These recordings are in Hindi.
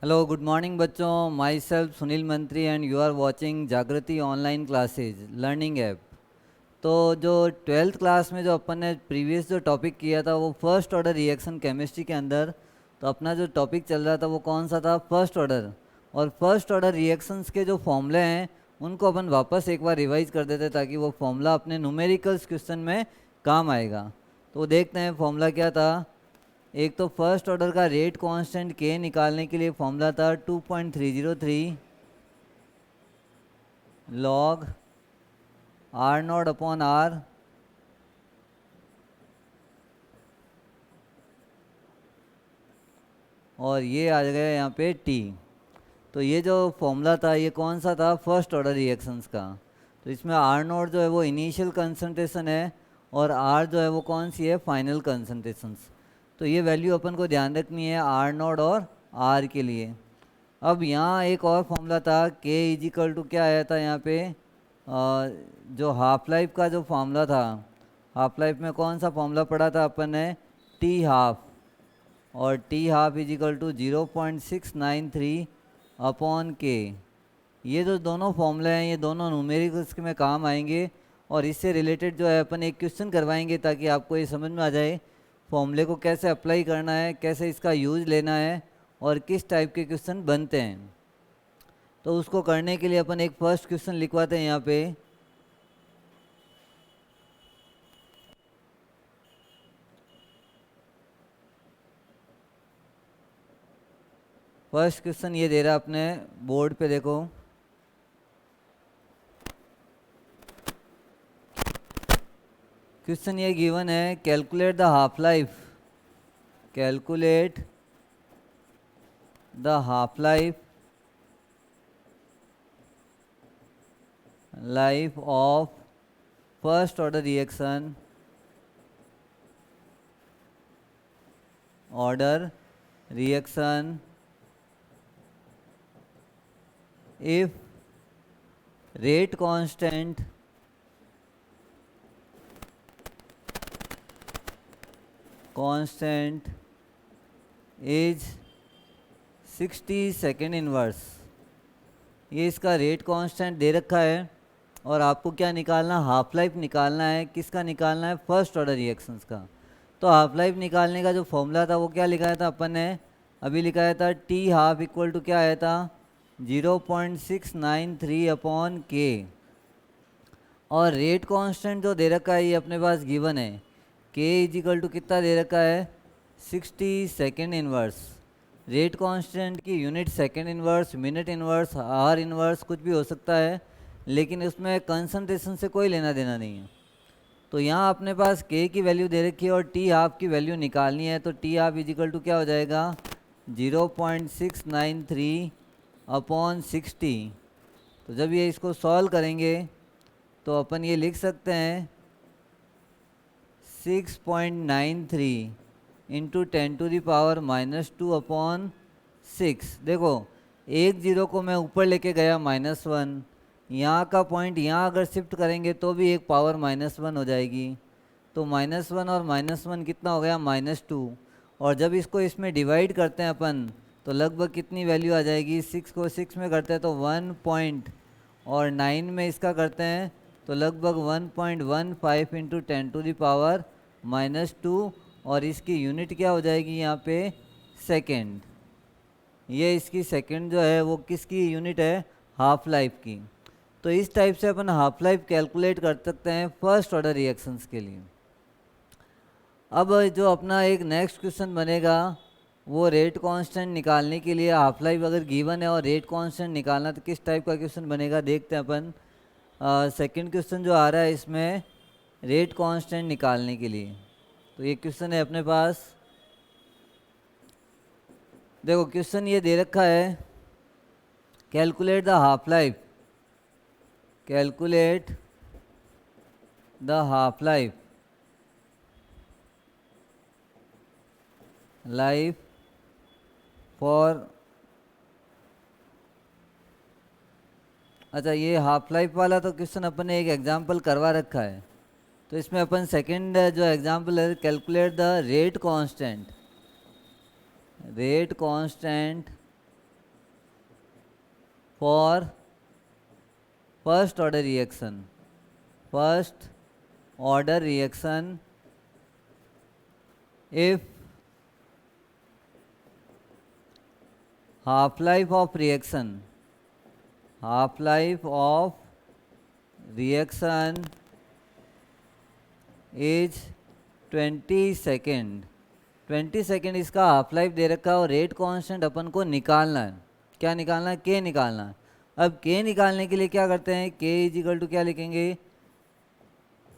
हेलो गुड मॉर्निंग बच्चों। माई सेल्फ सुनील मंत्री एंड यू आर वाचिंग जागृति ऑनलाइन क्लासेज लर्निंग ऐप। तो जो ट्वेल्थ क्लास में जो अपन ने प्रीवियस जो टॉपिक किया था वो फर्स्ट ऑर्डर रिएक्शन केमिस्ट्री के अंदर। तो अपना जो टॉपिक चल रहा था वो कौन सा था? First order. और फर्स्ट ऑर्डर रिएक्शंस के जो फॉर्मूले हैं उनको अपन वापस एक बार रिवाइज कर देते ताकि वो फॉर्मूला अपने न्यूमेरिकल्स क्वेश्चन में काम आएगा। तो देखते हैं फॉर्मूला क्या था। एक तो फर्स्ट ऑर्डर का रेट कांस्टेंट के निकालने के लिए फॉर्मूला था 2.303 log R naught upon R और ये आ गया यहाँ पे टी। तो ये जो फॉर्मूला था ये कौन सा था? फर्स्ट ऑर्डर रिएक्शंस का। तो इसमें आर नॉट जो है वो इनिशियल कंसंट्रेशन है और आर जो है वो कौन सी है? Final concentrations. तो ये वैल्यू अपन को ध्यान रखनी है आर नॉट और आर के लिए। अब यहाँ एक और फॉर्मूला था के इजिकल टू क्या आया था यहाँ पे जो हाफ लाइफ का जो फॉर्मूला था। हाफ लाइफ में कौन सा फॉर्मूला पढ़ा था अपन ने? T half. और T half is equal to 0.693 upon k. ये जो दोनों फॉर्मूले हैं ये दोनों न्यूमेरिकल्स में काम आएंगे और इससे रिलेटेड जो है अपन एक क्वेश्चन करवाएंगे ताकि आपको ये समझ में आ जाए फॉर्मूले को कैसे अप्लाई करना है, कैसे इसका यूज लेना है और किस टाइप के क्वेश्चन बनते हैं। तो उसको करने के लिए अपन एक फर्स्ट क्वेश्चन लिखवाते हैं यहाँ पे। फर्स्ट क्वेश्चन ये दे रहा है अपने बोर्ड पे, देखो। क्वेश्चन ये गिवन है, calculate the half life. Calculate the half life of first order reaction if rate constant is 60 second inverse. ये इसका रेट कांस्टेंट दे रखा है और आपको क्या निकालना? हाफ लाइफ निकालना है। किसका निकालना है? फर्स्ट ऑर्डर रिएक्शंस का। तो हाफ लाइफ निकालने का जो फॉर्मूला था वो क्या लिखाया था अपन ने? अभी लिखाया था टी हाफ इक्वल टू क्या आया था? 0.693 अपॉन के। और रेट कांस्टेंट जो दे रखा है ये अपने पास गिवन है। के इजिकल टू कितना दे रखा है? 60 सेकेंड इनवर्स। रेट कांस्टेंट की unit second inverse, minute inverse, hour inverse कुछ भी हो सकता है, लेकिन उसमें कंसंट्रेशन से कोई लेना देना नहीं है। तो यहाँ अपने पास के की वैल्यू दे रखी है और टी हाफ की वैल्यू निकालनी है। तो टी हाफ इजिकल टू क्या हो जाएगा? 0.693 अपॉन 60। तो जब ये इसको सॉल्व करेंगे तो अपन ये लिख सकते हैं 6.93 इंटू 10⁻⁻² अपॉन 6। देखो एक जीरो को मैं ऊपर लेके गया -1, यहाँ का पॉइंट यहाँ अगर शिफ्ट करेंगे तो भी एक पावर -1 हो जाएगी। तो -1 और -1 कितना हो गया? -2। और जब इसको इसमें डिवाइड करते हैं अपन तो लगभग कितनी वैल्यू आ जाएगी? 6 को 6 में करते हैं तो 1 पॉइंट, और 9 में इसका करते हैं तो लगभग 1.15 इंटू 10⁻⁻²। और इसकी यूनिट क्या हो जाएगी यहाँ पे? सेकेंड। ये इसकी सेकेंड जो है वो किसकी यूनिट है? हाफ लाइफ की। तो इस टाइप से अपन हाफ लाइफ कैलकुलेट कर सकते हैं फर्स्ट ऑर्डर रिएक्शंस के लिए। अब जो अपना एक नेक्स्ट क्वेश्चन बनेगा वो रेट कांस्टेंट निकालने के लिए, हाफ लाइफ अगर गिवन है और रेट कांस्टेंट निकालना तो किस टाइप का क्वेश्चन बनेगा देखते हैं अपन। सेकंड क्वेश्चन जो आ रहा है इसमें रेट कांस्टेंट निकालने के लिए, तो ये क्वेश्चन है अपने पास। देखो क्वेश्चन ये दे रखा है, calculate the half life. Calculate the half life for, अच्छा ये हाफ लाइफ वाला तो क्वेश्चन अपन ने एक एग्जांपल करवा रखा है। तो इसमें अपन सेकंड जो एग्जांपल है, calculate the rate constant for first order reaction if half life of reaction is 20 second. 20 second इसका हाफ लाइफ दे रखा है और रेट कांस्टेंट अपन को निकालना है। क्या निकालना है? के निकालना है। अब के निकालने के लिए क्या करते हैं? के इज इक्वल टू क्या लिखेंगे?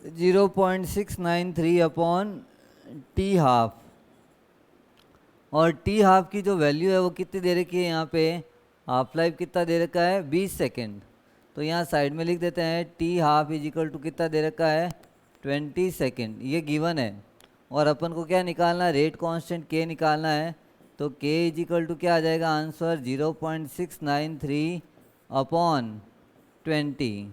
0.693 अपॉन टी हाफ, और टी हाफ की जो वैल्यू है वो कितनी दे रखी है यहाँ पे? हाफ लाइफ कितना दे रखा है? 20 सेकेंड। तो यहाँ साइड में लिख देते हैं T half is equal to कितना दे रखा है? 20 सेकेंड। ये गिवन है और अपन को क्या निकालना है? रेट कांस्टेंट के निकालना है। तो के इज इक्वल टू क्या आ जाएगा आंसर? 0.693 अपॉन 20।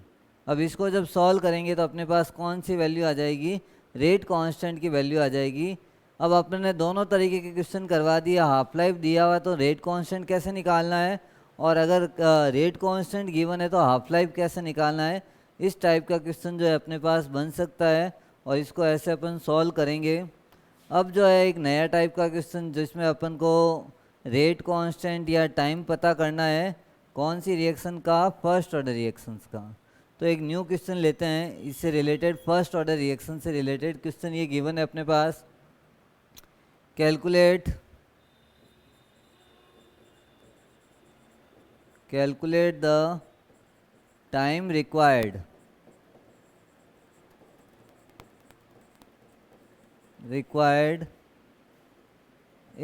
अब इसको जब सॉल्व करेंगे तो अपने पास कौन सी वैल्यू आ जाएगी? रेट कांस्टेंट की वैल्यू आ जाएगी। अब अपने ने दोनों तरीके के क्वेश्चन करवा दिया। हाफ लाइफ दिया हुआ तो रेट कांस्टेंट कैसे निकालना है, और अगर रेट कांस्टेंट गिवन है तो हाफ लाइफ कैसे निकालना है। इस टाइप का क्वेश्चन जो है अपने पास बन सकता है और इसको ऐसे अपन सॉल्व करेंगे। अब जो है एक नया टाइप का क्वेश्चन जिसमें अपन को रेट कांस्टेंट या टाइम पता करना है। कौन सी रिएक्शन का? फर्स्ट ऑर्डर रिएक्शंस का। तो एक न्यू क्वेश्चन लेते हैं इससे रिलेटेड, फर्स्ट ऑर्डर रिएक्शन से रिलेटेड क्वेश्चन ये गिवन है अपने पास। Calculate the time required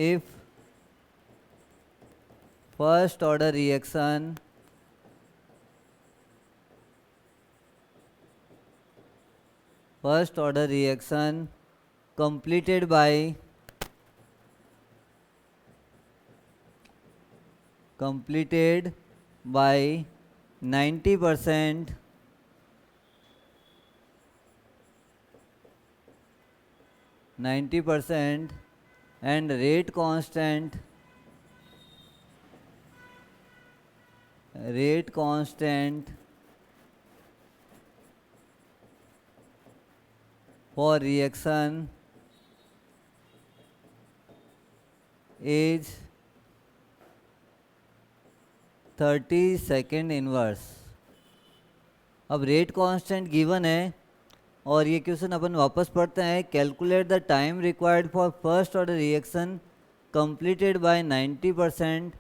if first order reaction completed by 90% and rate constant for reaction is 30 second inverse. अब रेट कांस्टेंट गिवन है और ये क्वेश्चन अपन वापस पढ़ते हैं। Calculate the time required for first order reaction completed by 90%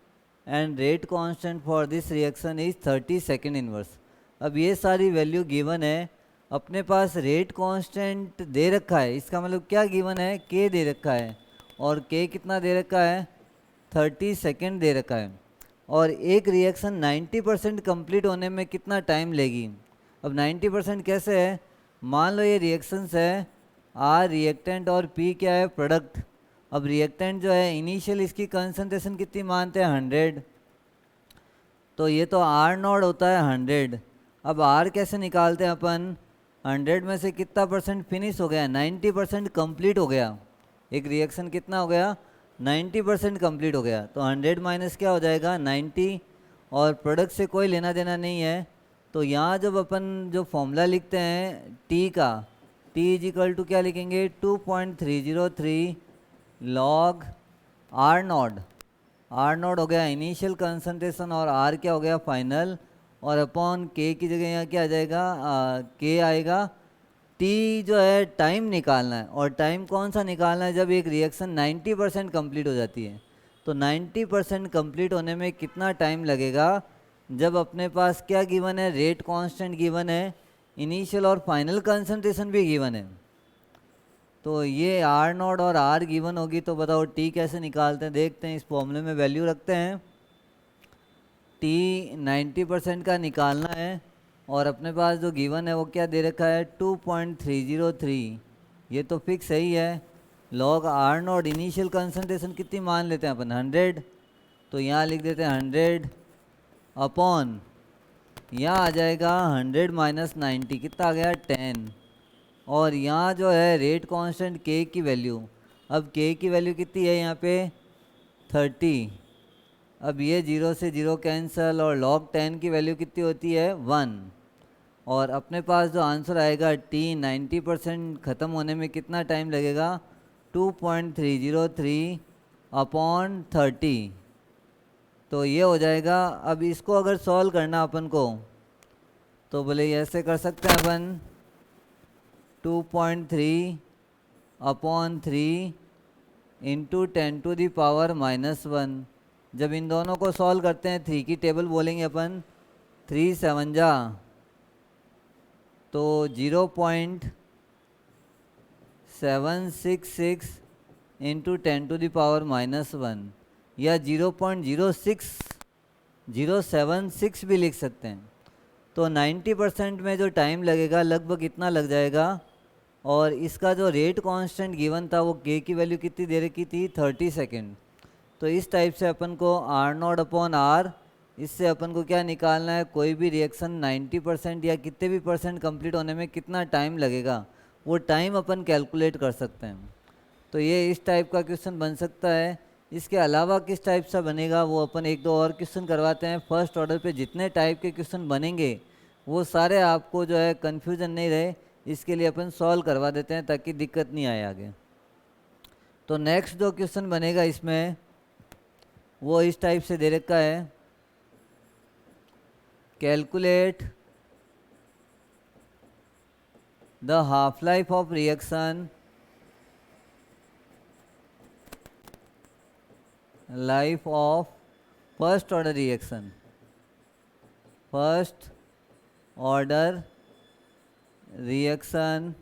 and rate constant for this reaction is 30 second inverse. अब ये सारी वैल्यू गिवन है, अपने पास रेट कांस्टेंट दे रखा है। इसका मतलब क्या गिवन है? के दे रखा है, और के कितना दे रखा है? 30 सेकेंड दे रखा है। और एक रिएक्शन 90% कंप्लीट होने में कितना टाइम लेगी? अब 90% कैसे है? मान लो ये रिएक्शंस है, आर रिएक्टेंट और पी क्या है? प्रोडक्ट। अब रिएक्टेंट जो है इनिशियल इसकी कंसंट्रेशन कितनी मानते हैं? 100। तो ये तो आर नॉट होता है 100। अब आर कैसे निकालते हैं अपन? 100 में से कितना परसेंट फिनिश हो गया? 90% कंप्लीट हो गया। एक रिएक्शन कितना हो गया? 90% कंप्लीट हो गया। तो 100 माइनस क्या हो जाएगा? 90, और प्रोडक्ट से कोई लेना देना नहीं है। तो यहाँ जब अपन जो फॉर्मूला लिखते हैं टी का, टी इज इक्वल टू क्या लिखेंगे? 2.303 log R naught. R naught हो गया इनिशियल कंसंट्रेशन और आर क्या हो गया? फाइनल। और अपॉन के की जगह यहाँ क्या आ जाएगा? के आएगा। टी जो है टाइम निकालना है, और टाइम कौन सा निकालना है? जब एक रिएक्शन 90% कंप्लीट हो जाती है। तो 90% कंप्लीट होने में कितना टाइम लगेगा? जब अपने पास क्या गिवन है? रेट कांस्टेंट गिवन है, इनिशियल और फाइनल कंसंट्रेशन भी गिवन है। तो ये आर नॉट और आर गिवन होगी, तो बताओ टी कैसे निकालते हैं? देखते हैं। इस फॉर्मूले में वैल्यू रखते हैं। टी 90% का निकालना है, और अपने पास जो गिवन है वो क्या दे रखा है? 2.303। ये तो फिक्स है ही है। Log R naught initial concentration कितनी मान लेते हैं अपन? 100। तो यहाँ लिख देते हैं 100 अपॉन, यहाँ आ जाएगा 100 माइनस 90, कितना आ गया? 10। और यहाँ जो है रेट कांस्टेंट के की वैल्यू, अब के की वैल्यू कितनी है यहाँ पे? 30। अब ये 0 से 0 कैंसिल और log 10 की वैल्यू कितनी होती है 1। और अपने पास जो आंसर आएगा t 90% ख़त्म होने में कितना टाइम लगेगा 2.303 अपॉन 30। तो ये हो जाएगा। अब इसको अगर सॉल्व करना अपन को तो बोले ऐसे कर सकते हैं अपन 2.3 अपॉन 3 इंटू 10⁻⁻1। जब इन दोनों को सॉल्व करते हैं 3 की टेबल बोलेंगे अपन 3 7 जा तो 0.766 इंटू 10⁻⁻1 या 0.06076 भी लिख सकते हैं। तो 90% में जो टाइम लगेगा लगभग इतना लग जाएगा। और इसका जो रेट कांस्टेंट गिवन था वो के की वैल्यू कितनी दे रखी थी 30 सेकेंड। तो इस टाइप से अपन को R0 अपॉन R, इससे अपन को क्या निकालना है, कोई भी रिएक्शन 90% या कितने भी परसेंट कंप्लीट होने में कितना टाइम लगेगा वो टाइम अपन कैलकुलेट कर सकते हैं। तो ये इस टाइप का क्वेश्चन बन सकता है। इसके अलावा किस टाइप से बनेगा वो अपन एक दो और क्वेश्चन करवाते हैं। फर्स्ट ऑर्डर पे जितने टाइप के क्वेश्चन बनेंगे वो सारे आपको जो है कन्फ्यूजन नहीं रहे, इसके लिए अपन सॉल्व करवा देते हैं ताकि दिक्कत नहीं आए आगे। तो नेक्स्ट जो क्वेश्चन बनेगा इसमें वो इस टाइप से दे रखा है, calculate the half life of reaction life of first order reaction, first order reaction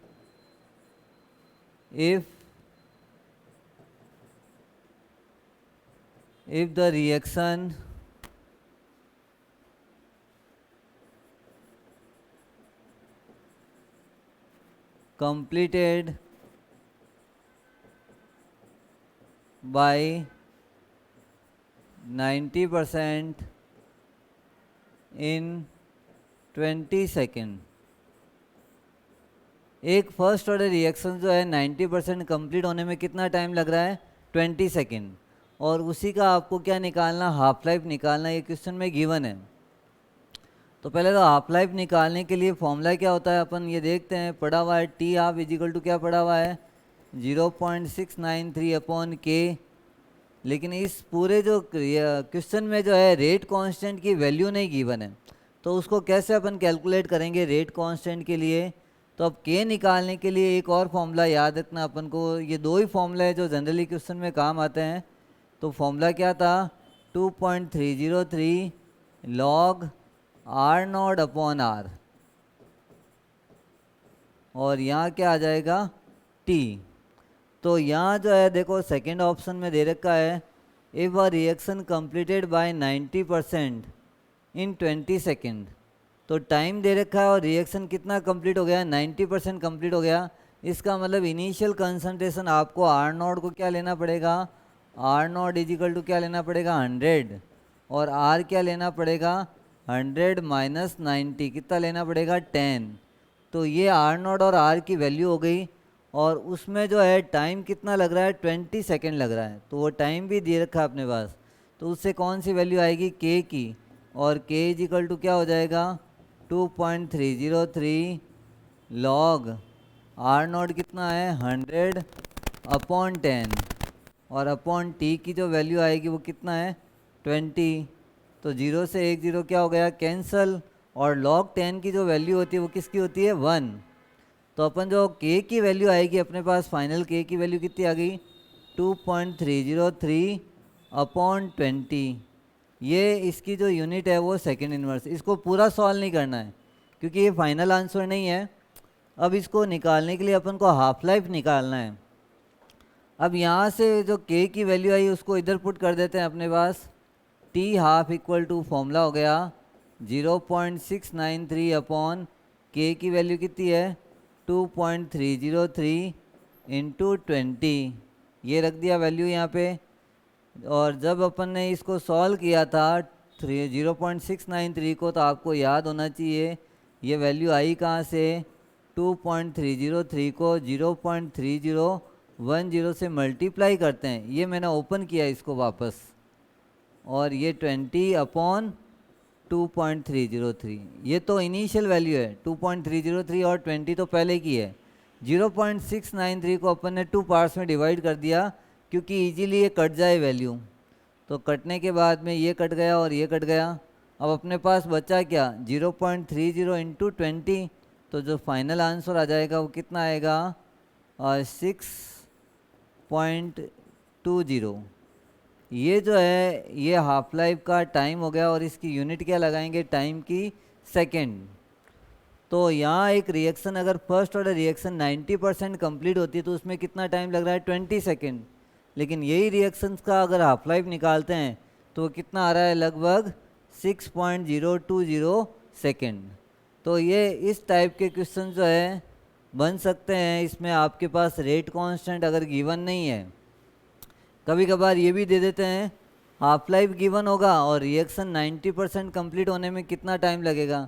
if the reaction completed by 90% in 20 second. एक फर्स्ट ऑर्डर रिएक्शन जो है 90% कंप्लीट होने में कितना टाइम लग रहा है 20 सेकेंड। और उसी का आपको क्या निकालना, हाफ लाइफ निकालना, ये क्वेश्चन में गिवन है। तो पहले तो हाफ लाइफ निकालने के लिए फॉर्मूला क्या होता है अपन ये देखते हैं। पढ़ा हुआ है टी हाफ इजिकल टू क्या पढ़ा हुआ है 0.693 अपॉन के। लेकिन इस पूरे जो क्वेश्चन में जो है रेट कांस्टेंट की वैल्यू नहीं गिवन है, तो उसको कैसे अपन कैलकुलेट करेंगे रेट कांस्टेंट के लिए। तो अब के निकालने के लिए एक और फॉर्मूला याद रखना अपन को। ये दो ही फॉर्मूला है जो जनरली क्वेश्चन में काम आते हैं। तो फॉर्मूला क्या था 2.303 लॉग R0 अपॉन R, और यहाँ क्या आ जाएगा T। तो यहाँ जो है देखो सेकेंड ऑप्शन में दे रखा है if a reaction completed bye 90% in 20 second. तो टाइम दे रखा है और रिएक्शन कितना कंप्लीट हो गया 90% कंप्लीट हो गया। इसका मतलब इनिशियल कंसंट्रेशन आपको R0 को क्या लेना पड़ेगा, R0 इजिकल टू क्या लेना पड़ेगा 100, और R क्या लेना पड़ेगा 100 माइनस 90 कितना लेना पड़ेगा 10। तो ये R0 और R की वैल्यू हो गई। और उसमें जो है टाइम कितना लग रहा है 20 सेकेंड लग रहा है। तो वो टाइम भी दे रखा है अपने पास। तो उससे कौन सी वैल्यू आएगी के की, और के इजिकल टू क्या हो जाएगा 2.303 लॉग R0 कितना है 100 अपॉन 10, और अपॉन टी की जो वैल्यू आएगी वो कितना है 20। तो 0 से 1 0 क्या हो गया कैंसल, और log 10 की जो वैल्यू होती है वो किसकी होती है 1। तो अपन जो k की वैल्यू आएगी अपने पास फाइनल k की वैल्यू कितनी आ गई 2.303 अपॉन 20। ये इसकी जो यूनिट है वो सेकेंड इनवर्स। इसको पूरा सॉल्व नहीं करना है क्योंकि ये फाइनल आंसर नहीं है। अब इसको निकालने के लिए अपन को हाफ लाइफ निकालना है। अब यहाँ से जो k की वैल्यू आई उसको इधर पुट कर देते हैं अपने पास। t half equal to formula हो गया 0.693 अपॉन k की वैल्यू कितनी है 2.303 इंटू 20, ये रख दिया वैल्यू यहाँ पे। और जब अपन ने इसको सॉल्व किया था 0.693 को, तो आपको याद होना चाहिए ये वैल्यू आई कहाँ से 2.303 को 0.3010 से मल्टीप्लाई करते हैं। ये मैंने ओपन किया इसको वापस, और ये 20/2.303, ये तो इनिशियल वैल्यू है 2.303 और 20 तो पहले की है। 0.693 को अपन ने 2 पार्ट्स में डिवाइड कर दिया क्योंकि इजीली ये कट जाए वैल्यू। तो कटने के बाद में ये कट गया और ये कट गया। अब अपने पास बचा क्या 0.30 इंटू 20, तो जो फाइनल आंसर आ जाएगा वो कितना आएगा 6.20। ये जो है ये हाफ लाइफ का टाइम हो गया और इसकी यूनिट क्या लगाएंगे टाइम की सेकेंड। तो यहाँ एक रिएक्शन अगर फर्स्ट ऑर्डर रिएक्शन 90% कंप्लीट होती है तो उसमें कितना टाइम लग रहा है 20 सेकेंड। लेकिन यही रिएक्शंस का अगर हाफ लाइफ निकालते हैं तो कितना आ रहा है लगभग 6.020 सेकेंड। तो ये इस टाइप के क्वेश्चन जो है बन सकते हैं। इसमें आपके पास रेट कांस्टेंट अगर गिवन नहीं है, कभी कभार ये भी दे देते हैं हाफ लाइफ गिवन होगा और रिएक्शन 90% कंप्लीट होने में कितना टाइम लगेगा।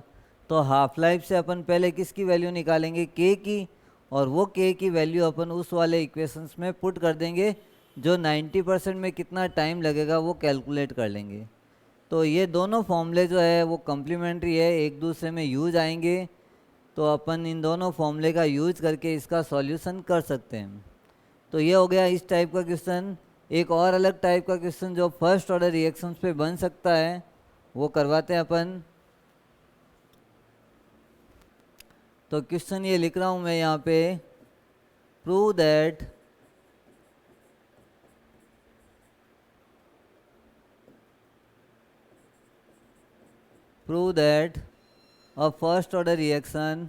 तो हाफ लाइफ से अपन पहले किसकी वैल्यू निकालेंगे के की, और वो के की वैल्यू अपन उस वाले इक्वेशंस में पुट कर देंगे जो 90% में कितना टाइम लगेगा वो कैलकुलेट कर लेंगे। तो ये दोनों फॉर्मूले जो है वो कम्प्लीमेंट्री है, एक दूसरे में यूज आएंगे। तो अपन इन दोनों फॉर्मूले का यूज करके इसका सॉल्यूशन कर सकते हैं। तो ये हो गया इस टाइप का क्वेश्चन। एक और अलग टाइप का क्वेश्चन जो फर्स्ट ऑर्डर रिएक्शंस पे बन सकता है वो करवाते हैं अपन। तो क्वेश्चन ये लिख रहा हूँ मैं यहाँ पे, prove that a first order reaction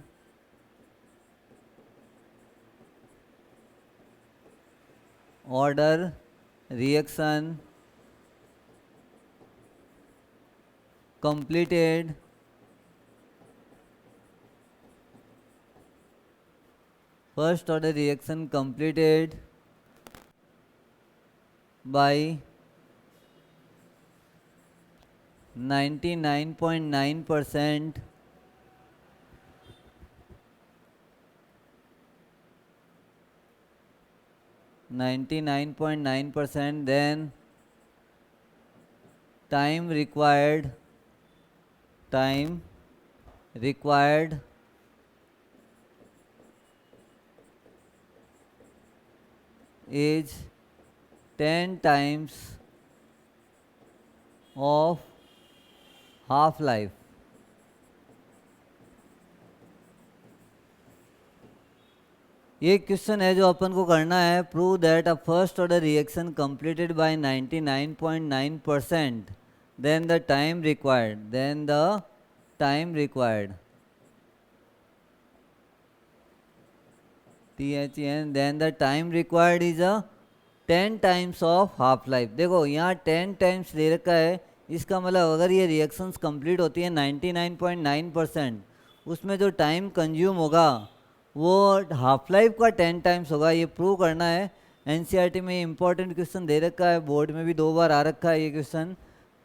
completed first order reaction completed by 99.9% then time required is 10 times of half life। ये क्वेश्चन है जो अपन को करना है, prove that a first order reaction completed by 99.9% then the time required THEN then the time required is a 10 times of half life. देखो यहाँ 10 टाइम्स दे रखा है, इसका मतलब अगर ये रिएक्शंस कंप्लीट होती है 99.9%, उसमें जो टाइम कंज्यूम होगा वो हाफ लाइफ का 10 टाइम्स होगा। ये प्रूव करना है। एनसीईआरटी में इंपॉर्टेंट क्वेश्चन दे रखा है, बोर्ड में भी 2 बार आ रखा है ये क्वेश्चन।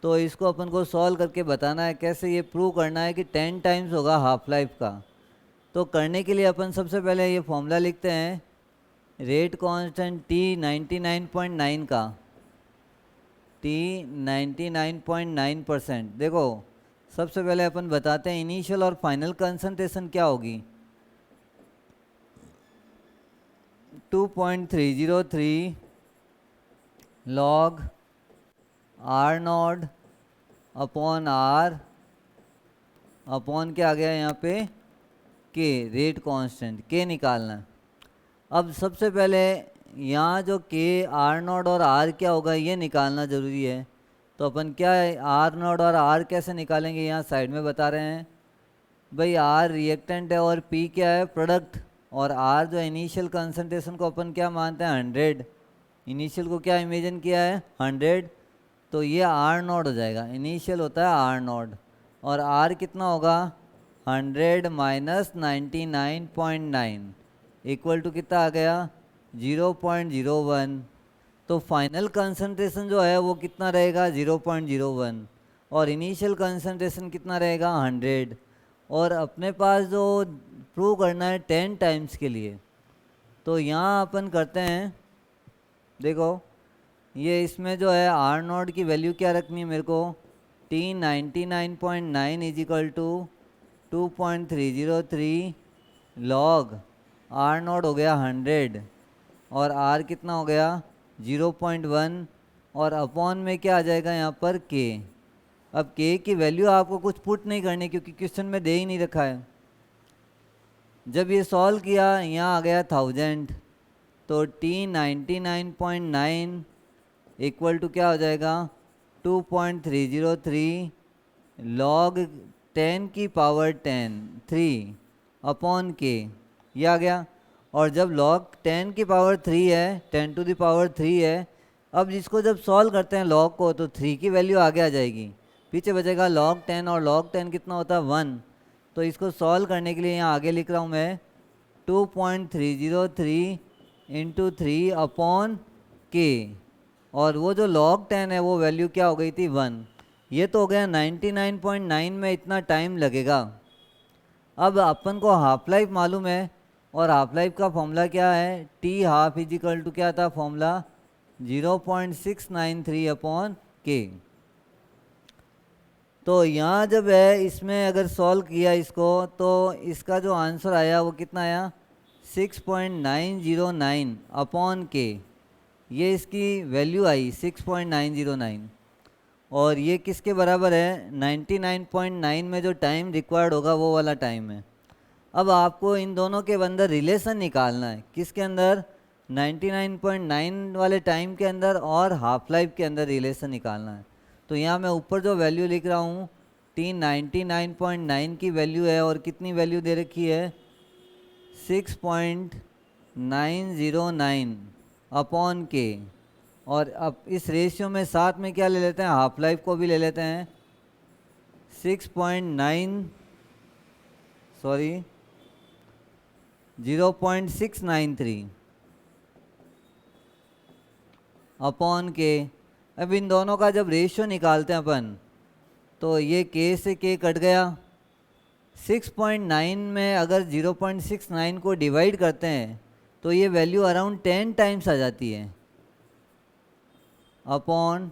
तो इसको अपन को सॉल्व करके बताना है कैसे ये प्रूव करना है कि 10 टाइम्स होगा हाफ लाइफ का। तो करने के लिए अपन सबसे पहले ये फॉर्मूला लिखते हैं, रेट कांस्टेंट T 99.9 का, T 99.9%। देखो सबसे पहले अपन बताते हैं इनिशियल और फाइनल कंसंट्रेशन क्या होगी। 2.303 log R not upon R upon क्या आ गया यहाँ पे के, रेट कांस्टेंट के निकालना है। अब सबसे पहले यहाँ जो के आर नॉट और आर क्या होगा ये निकालना ज़रूरी है। तो अपन क्या है आर नॉट और आर कैसे निकालेंगे, यहाँ साइड में बता रहे हैं भाई। आर रिएक्टेंट है और पी क्या है प्रोडक्ट, और आर जो इनिशियल कंसंट्रेशन को अपन क्या मानते हैं 100, इनिशियल को क्या इमेजिन किया है 100। तो ये आर नॉट हो जाएगा, इनिशियल होता है आर नॉट, और आर कितना होगा 100 माइनस 99.9 इक्वल टू कितना आ गया 0.01। तो फाइनल कंसंट्रेशन जो है वो कितना रहेगा 0.01 और इनिशियल कंसंट्रेशन कितना रहेगा 100। और अपने पास जो प्रूव करना है 10 टाइम्स के लिए, तो यहाँ अपन करते हैं, देखो ये इसमें जो है आर नॉट की वैल्यू क्या रखनी है मेरे को, T99.9 is equal to 2.303 log R naught हो गया 100 और आर कितना हो गया 0.1 और अपॉन में क्या आ जाएगा यहाँ पर के। अब के की वैल्यू आपको कुछ पुट नहीं करनी क्योंकि क्वेश्चन में दे ही नहीं रखा है। जब ये सॉल्व किया यहाँ आ गया 1000, तो T99.9 इक्वल टू क्या हो जाएगा 2.303 लॉग 10 की पावर 3 अपॉन के, ये आ गया। और जब लॉग 10 की पावर 3 है, 10 टू द पावर 3 है, अब इसको जब सॉल्व करते हैं लॉग को तो 3 की वैल्यू आगे आ जाएगी, पीछे बचेगा log 10 और log 10 कितना होता है 1। तो इसको सॉल्व करने के लिए यहाँ आगे लिख रहा हूँ मैं 2.303 इंटू 3 अपॉन के, और वो जो log 10 है वो वैल्यू क्या हो गई थी 1। ये तो हो गया 99.9 में इतना टाइम लगेगा। अब अपन को हाफ लाइफ मालूम है और हाफ लाइफ का फॉर्मूला क्या है, T half is equal to क्या था फॉर्मूला 0.693 अपॉन के। तो यहाँ जब है इसमें अगर सॉल्व किया इसको तो इसका जो आंसर आया वो कितना आया 6.909 अपॉन के, ये इसकी वैल्यू आई 6.909 और ये किसके बराबर है 99.9 में जो टाइम रिक्वायर्ड होगा वो वाला टाइम है। अब आपको इन दोनों के अंदर रिलेशन निकालना है, किसके अंदर 99.9 वाले टाइम के अंदर और हाफ लाइफ के अंदर रिलेशन निकालना है। तो यहाँ मैं ऊपर जो वैल्यू लिख रहा हूँ T99.9 की वैल्यू है और कितनी वैल्यू दे रखी है 6.909 अपॉन के, और अब इस रेशियो में साथ में क्या ले लेते हैं हाफ लाइफ को भी ले लेते हैं 0.693 अपॉन के। अब इन दोनों का जब रेशियो निकालते हैं अपन तो ये के से के कट गया, 6.9 में अगर 0.69 को डिवाइड करते हैं तो ये वैल्यू अराउंड 10 टाइम्स आ जाती है upon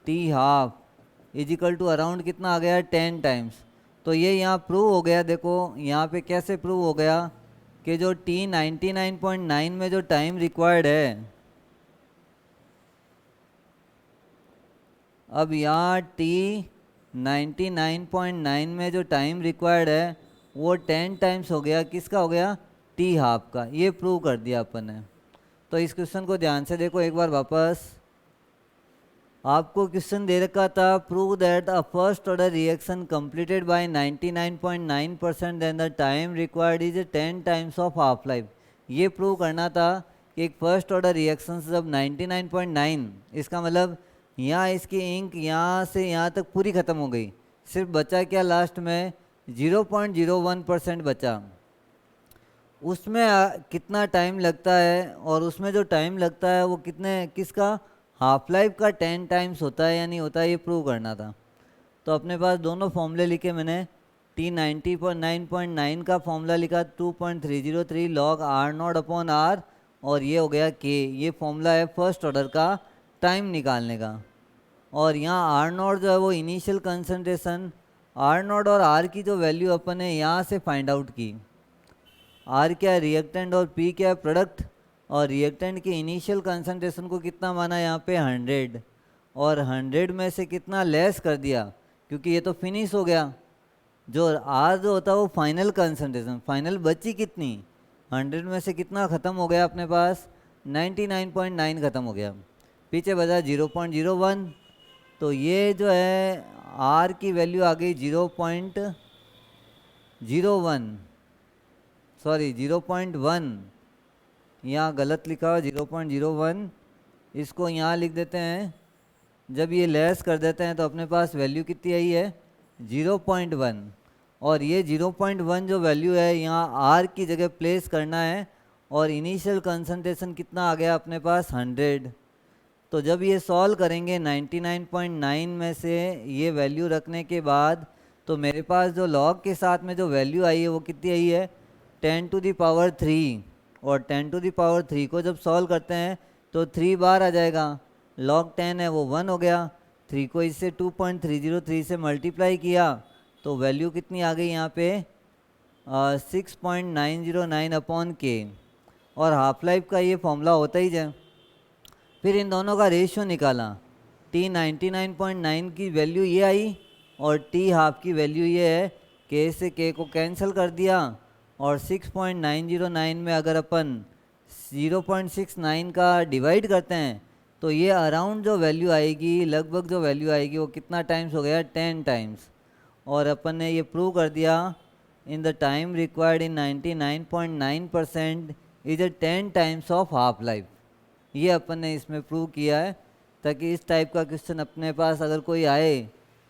T half is equal to around कितना आ गया 10 टाइम्स। तो ये यहाँ प्रूव हो गया, देखो यहाँ पे कैसे प्रूव हो गया कि जो T99.9 में जो टाइम रिक्वायर्ड है, अब यहाँ T99.9 में जो टाइम रिक्वायर्ड है वो 10 टाइम्स हो गया, किसका हो गया टी हाफ का। ये प्रूव कर दिया अपन ने। तो इस क्वेश्चन को ध्यान से देखो एक बार वापस। आपको क्वेश्चन दे रखा था prove that a first order reaction completed by 99.9% then the time required is 10 times of half life. ये प्रूव करना था कि एक फर्स्ट ऑर्डर रिएक्शन जब 99.9, इसका मतलब यहाँ इसकी इंक यहाँ से यहाँ तक पूरी ख़त्म हो गई, सिर्फ बचा क्या लास्ट में 0.01% बचा। उसमें कितना टाइम लगता है और उसमें जो टाइम लगता है वो किसका हाफ लाइफ का 10 टाइम्स होता है या नहीं होता है, ये प्रूव करना था। तो अपने पास दोनों फॉर्मूले लिखे मैंने, T99.9 का फॉर्मूला लिखा 2.303 log R naught upon R, और ये हो गया के। ये फॉर्मूला है फर्स्ट ऑर्डर का टाइम निकालने का। और यहाँ आर नॉट जो है वो इनिशियल कंसंट्रेशन, आर नॉट और आर की जो वैल्यू अपन ने यहाँ से फाइंड आउट की। आर क्या है रिएक्टेंट और पी क्या है प्रोडक्ट, और रिएक्टेंट की इनिशियल कंसंट्रेशन को कितना माना यहाँ पे 100, और 100 में से कितना लेस कर दिया क्योंकि ये तो फिनिश हो गया। जो आर जो होता है वो फाइनल कंसंट्रेशन, फाइनल बची कितनी 100 में से कितना ख़त्म हो गया अपने पास 99.9 ख़त्म हो गया, पीछे बचा 0.01। तो ये जो है आर की वैल्यू आ गई 0.1, यहाँ गलत लिखा हुआ 0.01, इसको यहाँ लिख देते हैं। जब ये लेस कर देते हैं तो अपने पास वैल्यू कितनी आई है 0.1, और ये 0.1 जो वैल्यू है यहाँ आर की जगह प्लेस करना है, और इनिशियल कंसंट्रेशन कितना आ गया अपने पास 100। तो जब ये सॉल्व करेंगे 99.9 में से ये वैल्यू रखने के बाद, तो मेरे पास जो लॉग के साथ में जो वैल्यू आई है वो कितनी आई है 10 टू द पावर 3, और 10 टू द पावर 3 को जब सॉल्व करते हैं तो 3 बार आ जाएगा, log 10 है वो 1 हो गया, 3 को इससे 2.303 से मल्टीप्लाई किया तो वैल्यू कितनी आ गई यहाँ पे 6.909 अपॉन के। और हाफ लाइफ का ये फॉर्मूला होता ही है। फिर इन दोनों का रेशियो निकाला, टी 99.9 की वैल्यू ये आई और टी हाफ की वैल्यू ये है, के से के को कैंसिल कर दिया और 6.909 में अगर अपन 0.69 का डिवाइड करते हैं तो ये अराउंड जो वैल्यू आएगी, लगभग जो वैल्यू आएगी वो कितना टाइम्स हो गया 10 टाइम्स। और अपन ने ये प्रूव कर दिया in the time required in 99.9% is 10 times of half life. ये अपन ने इसमें प्रूव किया है ताकि इस टाइप का क्वेश्चन अपने पास अगर कोई आए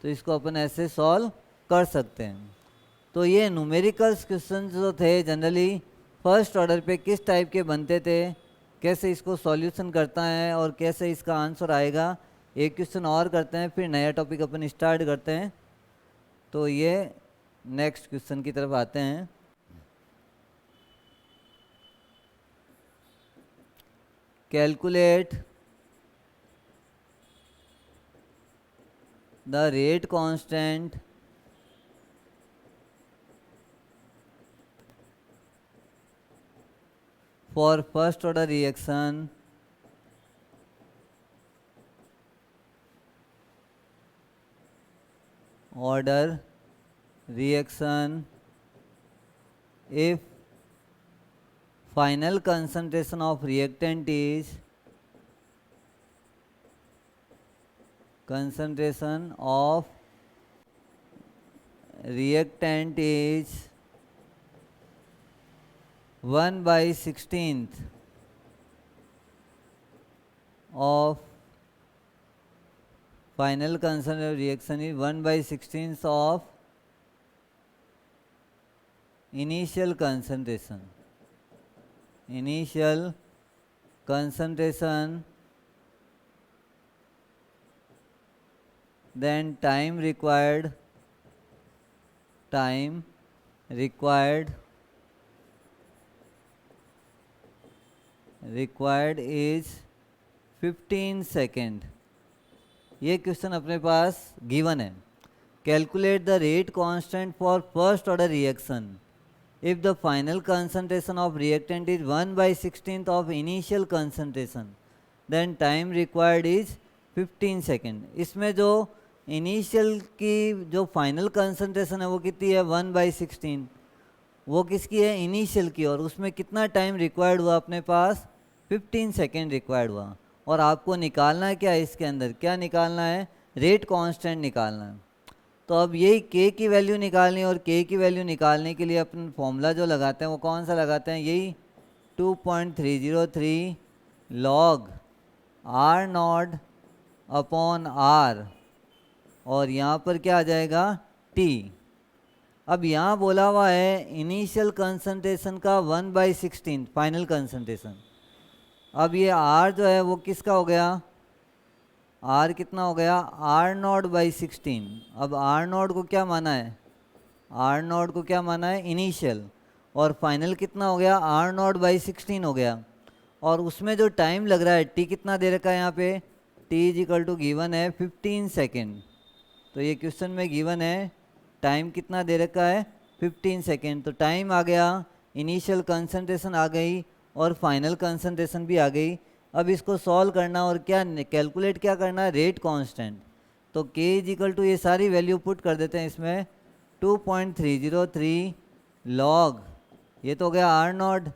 तो इसको अपन ऐसे सॉल्व कर सकते हैं। तो ये न्यूमेरिकल्स क्वेश्चन जो थे जनरली फर्स्ट ऑर्डर पे किस टाइप के बनते थे, कैसे इसको सॉल्यूशन करता है और कैसे इसका आंसर आएगा। एक क्वेश्चन और करते हैं फिर नया टॉपिक अपन स्टार्ट करते हैं। तो ये नेक्स्ट क्वेश्चन की तरफ आते हैं। Calculate the rate constant for first order reaction if final concentration of reactant is 1/16th of final concentration of reaction is 1/16th of initial concentration, then time required is 15 second. ये क्वेश्चन अपने पास गिवन है। Calculate the rate constant for first order reaction if the final concentration of reactant is 1/16th of initial concentration then time required is 15 second. इसमें जो इनिशियल की जो फाइनल कंसंट्रेशन है वो कितनी है 1/16, वो किसकी है इनिशियल की, और उसमें कितना टाइम रिक्वायर्ड हुआ अपने पास 15 सेकेंड रिक्वायर्ड हुआ। और आपको निकालना है क्या, इसके अंदर क्या निकालना है, रेट कांस्टेंट निकालना है। तो अब यही के की वैल्यू निकालनी है और के की वैल्यू निकालने के लिए अपन फॉर्मूला जो लगाते हैं वो कौन सा लगाते हैं, यही 2.303 log R naught upon R, और यहाँ पर क्या आ जाएगा टी। अब यहाँ बोला हुआ है इनिशियल कंसंट्रेशन का 1/16 फाइनल कंसंट्रेशन। अब ये आर जो है वो किसका हो गया, आर कितना हो गया R0/16। अब R0 को क्या माना है, R0 को क्या माना है इनिशियल, और फाइनल कितना हो गया R0/16 हो गया। और उसमें जो टाइम लग रहा है टी कितना दे रखा है यहाँ पे, T is equal to given है 15 सेकेंड। तो ये क्वेश्चन में गिवन है टाइम कितना दे रखा है 15 सेकेंड। तो टाइम आ गया, इनिशियल कंसंट्रेशन आ गई और फाइनल कंसंट्रेशन भी आ गई। अब इसको सॉल्व करना और क्या कैलकुलेट क्या करना है, रेट कांस्टेंट। तो k इज इक्वल टू ये सारी वैल्यू पुट कर देते हैं इसमें 2.303 लॉग, ये तो हो गया R0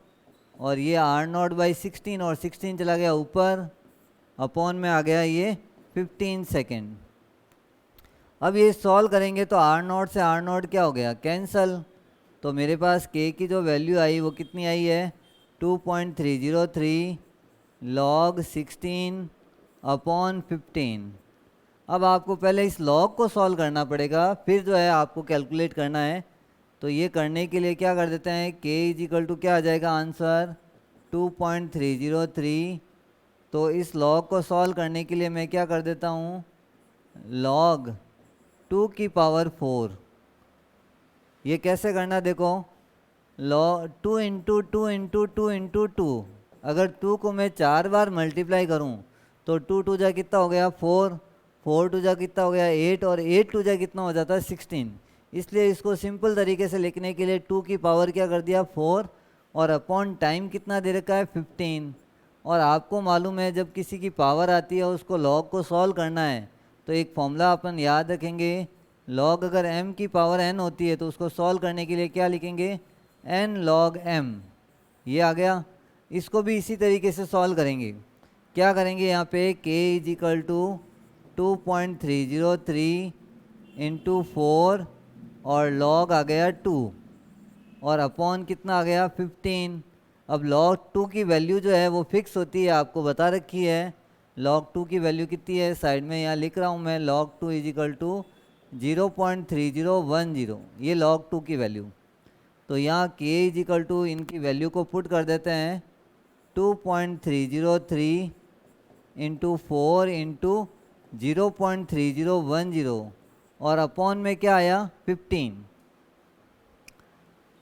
और ये R0/16 और 16 चला गया ऊपर, अपॉन में आ गया ये 15 सेकेंड। अब ये सॉल्व करेंगे तो R0 से R0 क्या हो गया कैंसल। तो मेरे पास k की जो वैल्यू आई वो कितनी आई है 2.303 log 16 अपॉन 15। अब आपको पहले इस लॉग को सॉल्व करना पड़ेगा, फिर जो है आपको कैलकुलेट करना है। तो ये करने के लिए क्या कर देते हैं, k इज इक्वल टू क्या आ जाएगा आंसर 2.303। तो इस लॉग को सॉल्व करने के लिए मैं क्या कर देता हूँ, log 2 की पावर 4। ये कैसे करना देखो, log 2 इंटू 2 इंटू 2 इंटू 2, अगर 2 को मैं 4 बार मल्टीप्लाई करूँ तो 2 टू जा कितना हो गया 4, 4 टू जा कितना हो गया 8, और 8 टू जा कितना हो जाता है 16। इसलिए इसको सिंपल तरीके से लिखने के लिए 2 की पावर क्या कर दिया 4, और अपॉन टाइम कितना दे रखा है 15। और आपको मालूम है जब किसी की पावर आती है उसको लॉग को सॉल्व करना है, तो एक फॉर्मूला अपन याद रखेंगे, लॉग अगर m की पावर n होती है तो उसको सॉल्व करने के लिए क्या लिखेंगे n log m। ये आ गया। इसको भी इसी तरीके से सॉल्व करेंगे। क्या करेंगे यहाँ पे k is equal to 2.303 into 4 और लॉग आ गया 2 और अपॉन कितना आ गया 15। अब log 2 की वैल्यू जो है वो फिक्स होती है, आपको बता रखी है। log 2 की वैल्यू कितनी है साइड में यहाँ लिख रहा हूँ मैं, log 2 इज इक्वल टू 0.3010, ये log 2 की वैल्यू। तो यहाँ k इज इक्वल टू इनकी वैल्यू को पुट कर देते हैं 2.303 इंटू 4 इंटू 0.3010 और अपॉन में क्या आया 15।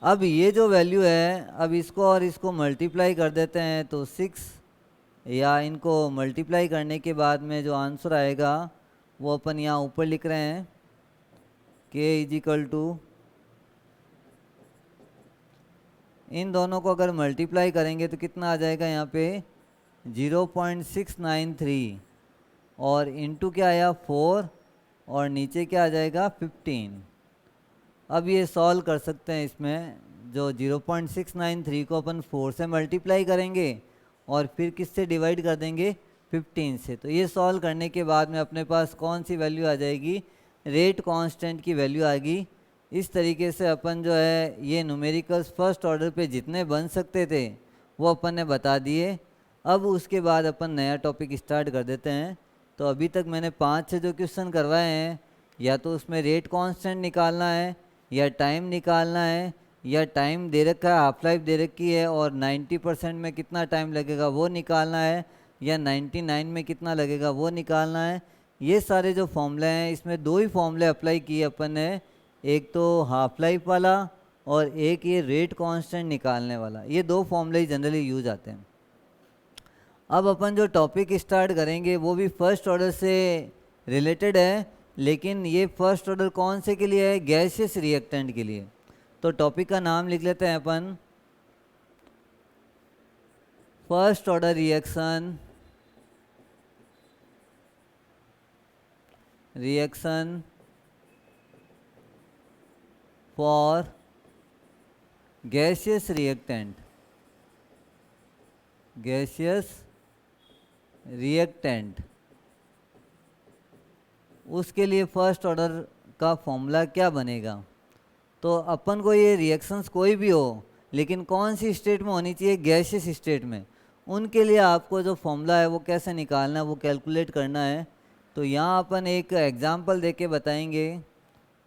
अब ये जो वैल्यू है, अब इसको और इसको मल्टीप्लाई कर देते हैं तो 6, या इनको मल्टीप्लाई करने के बाद में जो आंसर आएगा वो अपन यहाँ ऊपर लिख रहे हैं k इज इक्वल टू, इन दोनों को अगर मल्टीप्लाई करेंगे तो कितना आ जाएगा यहाँ पे 0.693 और इनटू क्या आया 4 और नीचे क्या आ जाएगा 15। अब ये सॉल्व कर सकते हैं। इसमें जो 0.693 को अपन 4 से मल्टीप्लाई करेंगे और फिर किससे डिवाइड कर देंगे 15 से। तो ये सॉल्व करने के बाद में अपने पास कौन सी वैल्यू आ जाएगी, रेट कांस्टेंट की वैल्यू आएगी। इस तरीके से अपन जो है ये न्यूमेरिकल्स फर्स्ट ऑर्डर पे जितने बन सकते थे वो अपन ने बता दिए। अब उसके बाद अपन नया टॉपिक स्टार्ट कर देते हैं। तो अभी तक मैंने 5 से जो क्वेश्चन करवाए हैं, या तो उसमें रेट कांस्टेंट निकालना है, या टाइम निकालना है, या टाइम दे रखा है हाफ लाइफ दे रखी है और 90% में कितना टाइम लगेगा वो निकालना है, या 99 में कितना लगेगा वो निकालना है। ये सारे जो फॉर्मूले हैं इसमें 2 ही फॉर्मूले अप्लाई किए अपन ने, एक तो हाफ लाइफ वाला और एक ये रेट कांस्टेंट निकालने वाला। ये 2 फॉर्मूले ही जनरली यूज आते हैं। अब अपन जो टॉपिक स्टार्ट करेंगे वो भी फर्स्ट ऑर्डर से रिलेटेड है, लेकिन ये फर्स्ट ऑर्डर कौन से के लिए है, गैसियस रिएक्टेंट के लिए। तो टॉपिक का नाम लिख लेते हैं अपन, first order reaction, reaction for gaseous reactant, gaseous reactant. उसके लिए फर्स्ट ऑर्डर का फॉर्मूला क्या बनेगा। तो अपन को ये रिएक्शंस कोई भी हो, लेकिन कौन सी स्टेट में होनी चाहिए, गैसियस स्टेट में। उनके लिए आपको जो फॉर्मूला है वो कैसे निकालना है वो कैलकुलेट करना है। तो यहाँ अपन एक एग्जांपल देके बताएंगे।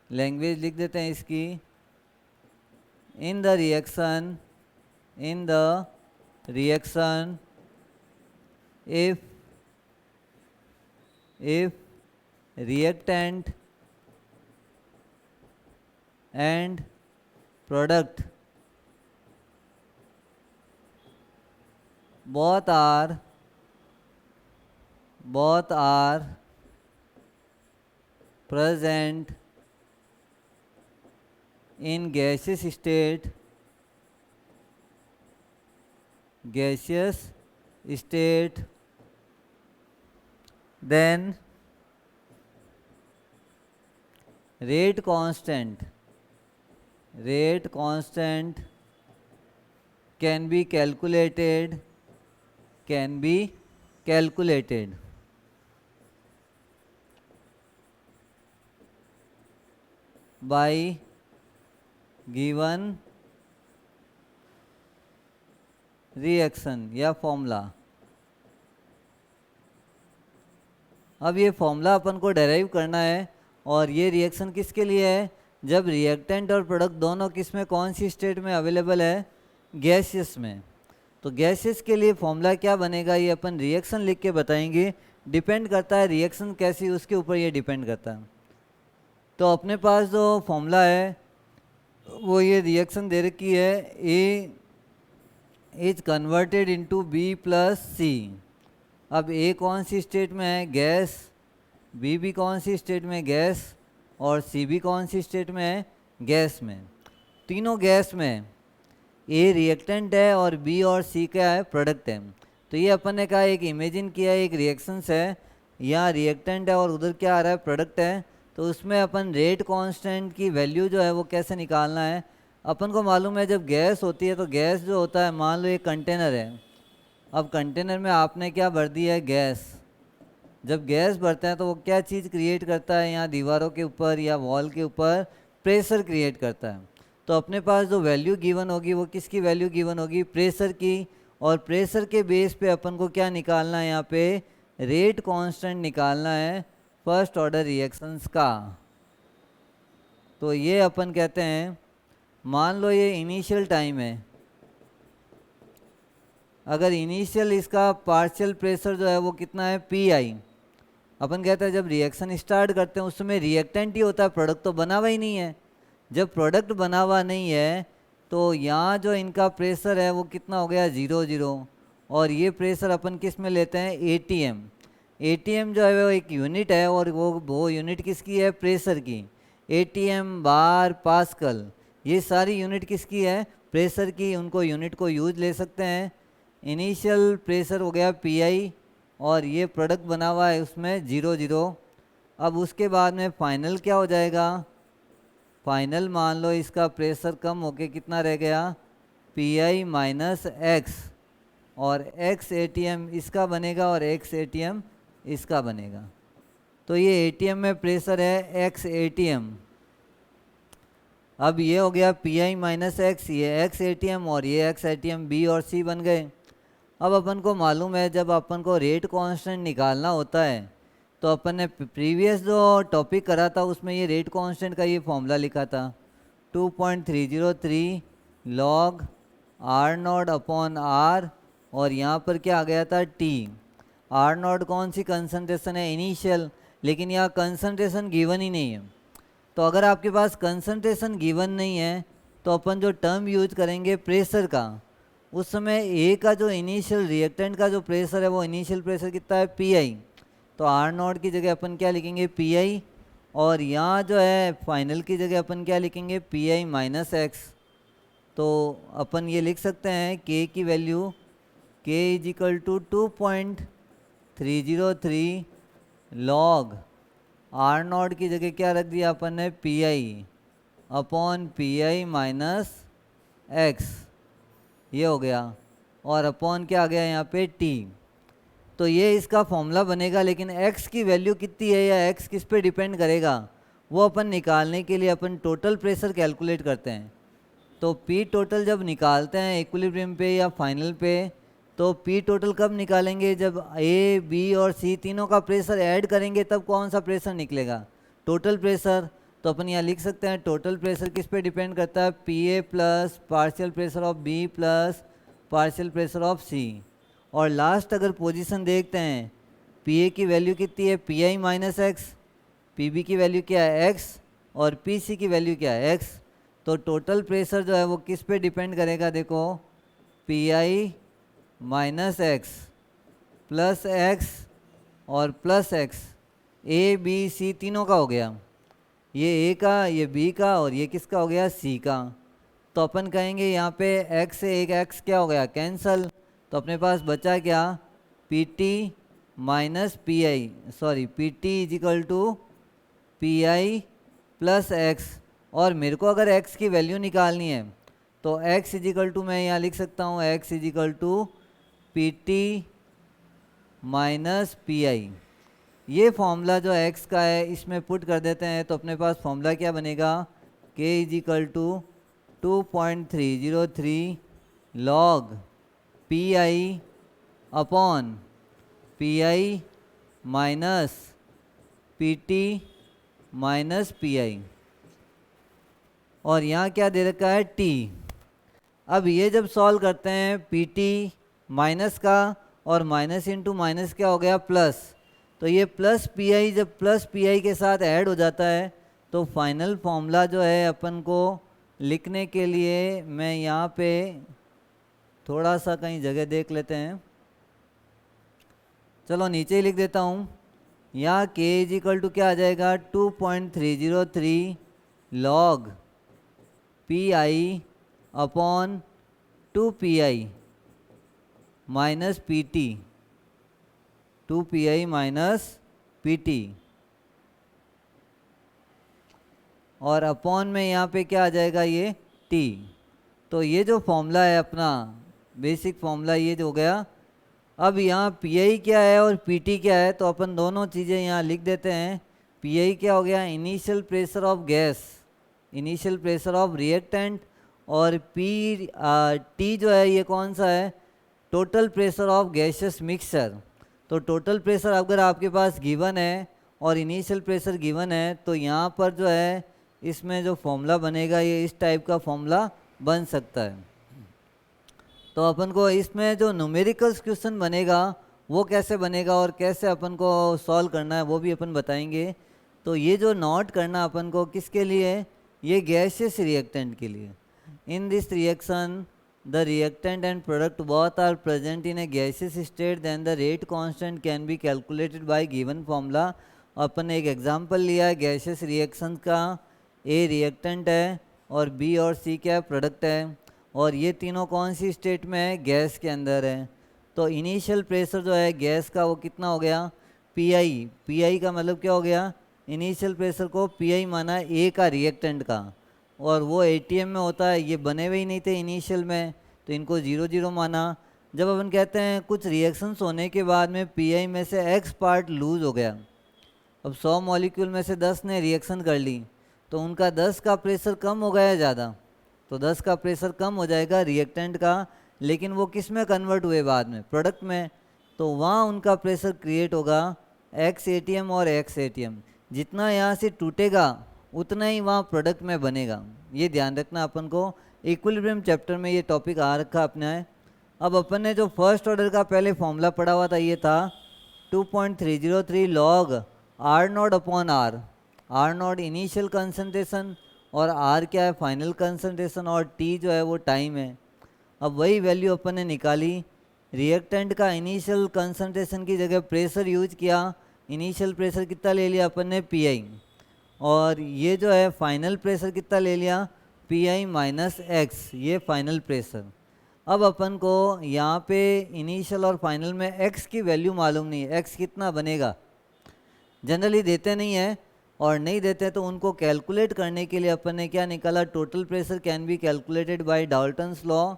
लैंग्वेज लिख देते हैं इसकी, in the reaction, in the reaction if reactant and product both are present in gaseous state, then rate constant can be calculated by given reaction या फॉर्मूला। अब ये फॉर्मूला अपन को डेराइव करना है, और ये रिएक्शन किसके लिए है, जब रिएक्टेंट और प्रोडक्ट दोनों किस में, कौन सी स्टेट में अवेलेबल है, गैसियस में। तो गैसियस के लिए फॉर्मूला क्या बनेगा ये अपन रिएक्शन लिख के बताएंगे। डिपेंड करता है रिएक्शन कैसी, उसके ऊपर ये डिपेंड करता है। तो अपने पास जो फॉर्मूला है वो ये रिएक्शन दे रखी है, A is converted into B plus C। अब ए कौन सी स्टेट में है, गैस, बी भी कौन सी स्टेट में, गैस, और सी भी कौन सी स्टेट में है, गैस में। तीनों गैस में, ए रिएक्टेंट है और बी और सी क्या है, प्रोडक्ट है। तो ये अपन ने कहा एक इमेजिन किया एक रिएक्शंस है, यहाँ रिएक्टेंट है और उधर क्या आ रहा है, प्रोडक्ट है। तो उसमें अपन रेट कांस्टेंट की वैल्यू जो है वो कैसे निकालना है। अपन को मालूम है जब गैस होती है तो गैस जो होता है, मान लो ये कंटेनर है, अब कंटेनर में आपने क्या भर दिया है, गैस। जब गैस भरता है तो वो क्या चीज़ क्रिएट करता है, यहाँ दीवारों के ऊपर या वॉल के ऊपर प्रेशर क्रिएट करता है। तो अपने पास जो वैल्यू गिवन होगी वो किसकी वैल्यू गिवन होगी, प्रेशर की। और प्रेशर के बेस पे अपन को क्या निकालना है, यहाँ पे रेट कांस्टेंट निकालना है फर्स्ट ऑर्डर रिएक्शंस का। तो ये अपन कहते हैं, मान लो ये इनिशियल टाइम है, अगर इनिशियल इसका पार्शियल प्रेशर जो है वो कितना है, पी आई। अपन कहते हैं जब रिएक्शन स्टार्ट करते हैं उस समय रिएक्टेंट ही होता है, प्रोडक्ट तो बना हुआ ही नहीं है। जब प्रोडक्ट बना हुआ नहीं है तो यहाँ जो इनका प्रेशर है वो कितना हो गया, 0 और ये प्रेशर अपन किस में लेते हैं, एटीएम। एटीएम जो है वो एक यूनिट है और वो यूनिट किसकी है, प्रेशर की। एटीएम, बार, पास्कल, ये सारी यूनिट किसकी है, प्रेशर की। उनको यूनिट को यूज ले सकते हैं। इनिशियल प्रेशर हो गया पीआई और ये प्रोडक्ट बना हुआ है उसमें 0। अब उसके बाद में फाइनल क्या हो जाएगा, फाइनल मान लो इसका प्रेशर कम होके कितना रह गया, पी आई माइनस एक्स, और एक्स एटीएम इसका बनेगा और एक्स एटीएम इसका बनेगा। तो ये एटीएम में प्रेशर है एक्स एटीएम। अब ये हो गया पी आई माइनस एक्स, ये एक्स एटीएम और ये एक्स एटीएम, बी और सी बन गए। अब अपन को मालूम है जब अपन को रेट कांस्टेंट निकालना होता है तो अपन ने प्रीवियस जो टॉपिक करा था उसमें ये रेट कांस्टेंट का ये फॉर्मूला लिखा था, 2.303 log R naught upon R, और यहाँ पर क्या आ गया था, टी। आर नॉट कौन सी कंसंट्रेशन है, इनिशियल, लेकिन यहाँ कंसंट्रेशन गिवन ही नहीं है। तो अगर आपके पास कंसंट्रेशन गिवन नहीं है तो अपन जो टर्म यूज करेंगे प्रेशर का, उस समय ए का जो इनिशियल रिएक्टेंट का जो प्रेशर है वो इनिशियल प्रेशर कितना है, पी आई। तो आर नॉट की जगह अपन क्या लिखेंगे, पी आई, और यहाँ जो है फाइनल की जगह अपन क्या लिखेंगे, पी आई माइनस एक्स। तो अपन ये लिख सकते हैं के की value, K is equal to 2.303 log R naught की जगह क्या रख दिया अपन ने, P I upon P I minus X, ये हो गया, और अपॉन क्या आ गया यहाँ पे, टी। तो ये इसका फॉर्मूला बनेगा। लेकिन x की वैल्यू कितनी है या x किस पे डिपेंड करेगा, वो अपन निकालने के लिए अपन टोटल प्रेशर कैलकुलेट करते हैं। तो P टोटल जब निकालते हैं इक्विलिब्रियम पे या फाइनल पे, तो P टोटल कब निकालेंगे, जब A, B और C तीनों का प्रेशर ऐड करेंगे तब कौन सा प्रेशर निकलेगा, टोटल प्रेशर। तो अपन यहाँ लिख सकते हैं टोटल प्रेशर किस पे डिपेंड करता है, PA plus partial pressure of B plus partial pressure of C। और लास्ट अगर पोजीशन देखते हैं, पी ए की वैल्यू कितनी है, P I minus X, P B की वैल्यू क्या है, एक्स, और पी सी की वैल्यू क्या है, एक्स। तो टोटल प्रेशर जो है वो किस पे डिपेंड करेगा, देखो, P I minus x plus x और plus x, A B C तीनों का हो गया, ये ए का, ये बी का, और ये किसका हो गया, सी का। तो अपन कहेंगे यहाँ पे एक्स से एक एक्स क्या हो गया, कैंसल। तो अपने पास बचा क्या, P T minus P I, sorry P T is equal to P I plus x. और मेरे को अगर x की वैल्यू निकालनी है तो x इज इक्वल टू, मैं यहाँ लिख सकता हूँ x is equal to P T minus P I. ये फॉर्मूला जो x का है इसमें पुट कर देते हैं तो अपने पास फॉर्मूला क्या बनेगा, k is equal to 2.303 log P I upon P I minus P T minus P I, और यहाँ क्या दे रखा है, t। अब ये जब सॉल्व करते हैं पी टी माइनस का और माइनस इंटू माइनस क्या हो गया, प्लस। तो ये प्लस पी आई जब प्लस पी आई के साथ ऐड हो जाता है तो फाइनल फॉर्मूला जो है अपन को लिखने के लिए, मैं यहाँ पे थोड़ा सा कहीं जगह देख लेते हैं, चलो नीचे ही लिख देता हूँ। यहाँ k इज इक्वल टू क्या आ जाएगा, 2.303 log P I upon 2 PI minus P T, 2 PI minus P T, और अपॉन में यहाँ पे क्या आ जाएगा, ये t। तो ये जो फॉर्मूला है अपना बेसिक फॉर्मूला ये जो हो गया। अब यहाँ पी क्या है और पी क्या है, तो अपन दोनों चीज़ें यहाँ लिख देते हैं। पी क्या हो गया, initial pressure of gas, initial pressure of reactant, और टी जो है ये कौन सा है, total pressure of gaseous mixture. तो टोटल प्रेशर अगर आपके पास गिवन है और इनिशियल प्रेशर गिवन है, तो यहाँ पर जो है इसमें जो फॉर्मूला बनेगा ये इस टाइप का फॉर्मूला बन सकता है। तो अपन को इसमें जो न्यूमेरिकल्स क्वेश्चन बनेगा वो कैसे बनेगा और कैसे अपन को सॉल्व करना है वो भी अपन बताएंगे। तो ये जो नोट करना अपन को किसके लिए, ये गैसियस रिएक्टेंट के लिए। In this reaction the reactant and product both are present in a gaseous state, then the rate constant can be calculated by given formula. अपन ने एक एग्जांपल लिया है गैसियस रिएक्शन का, ए रिएक्टेंट है और बी और सी क्या है, प्रोडक्ट है, और ये तीनों कौन सी स्टेट में है, गैस के अंदर है। तो इनिशियल प्रेशर जो है गैस का वो कितना हो गया, पी आई का मतलब क्या हो गया, इनिशियल प्रेशर को पी माना ए का रिएक्टेंट का, और वो एटीएम में होता है, ये बने हुए ही नहीं थे इनिशियल में, तो इनको 0 माना। जब अपन कहते हैं कुछ रिएक्शंस होने के बाद में पी में से एक्स पार्ट लूज हो गया, अब 100 मॉलिक्यूल में से 10 ने रिएक्शन कर ली, तो उनका 10 का प्रेशर कम हो गया ज़्यादा, तो 10 का प्रेशर कम हो जाएगा रिएक्टेंट का, लेकिन वो किस में कन्वर्ट हुए बाद में, प्रोडक्ट में, तो वहाँ उनका प्रेशर क्रिएट होगा एक्स एटीएम और एक्स एटीएम। जितना यहाँ से टूटेगा उतना ही वहाँ प्रोडक्ट में बनेगा, ये ध्यान रखना अपन को। इक्विलिब्रियम चैप्टर में ये टॉपिक आ रखा अपने है। अब अपन ने जो फर्स्ट ऑर्डर का पहले फॉर्मूला पढ़ा हुआ था ये था 2.303 log R naught upon R naught initial concentration, और आर क्या है, फाइनल कंसंट्रेशन, और टी जो है वो टाइम है। अब वही वैल्यू अपन ने निकाली, रिएक्टेंट का इनिशियल कंसंट्रेशन की जगह प्रेशर यूज किया, इनिशियल प्रेशर कितना ले लिया अपन ने पी, और ये जो है फाइनल प्रेशर कितना ले लिया, पी माइनस एक्स, ये फाइनल प्रेशर। अब अपन को यहाँ पे इनिशियल और फाइनल में एक्स की वैल्यू मालूम नहीं है, एक्स कितना बनेगा, जनरली देते नहीं है, और नहीं देते तो उनको कैलकुलेट करने के लिए अपन ने क्या निकाला, total pressure can be calculated by Dalton's law,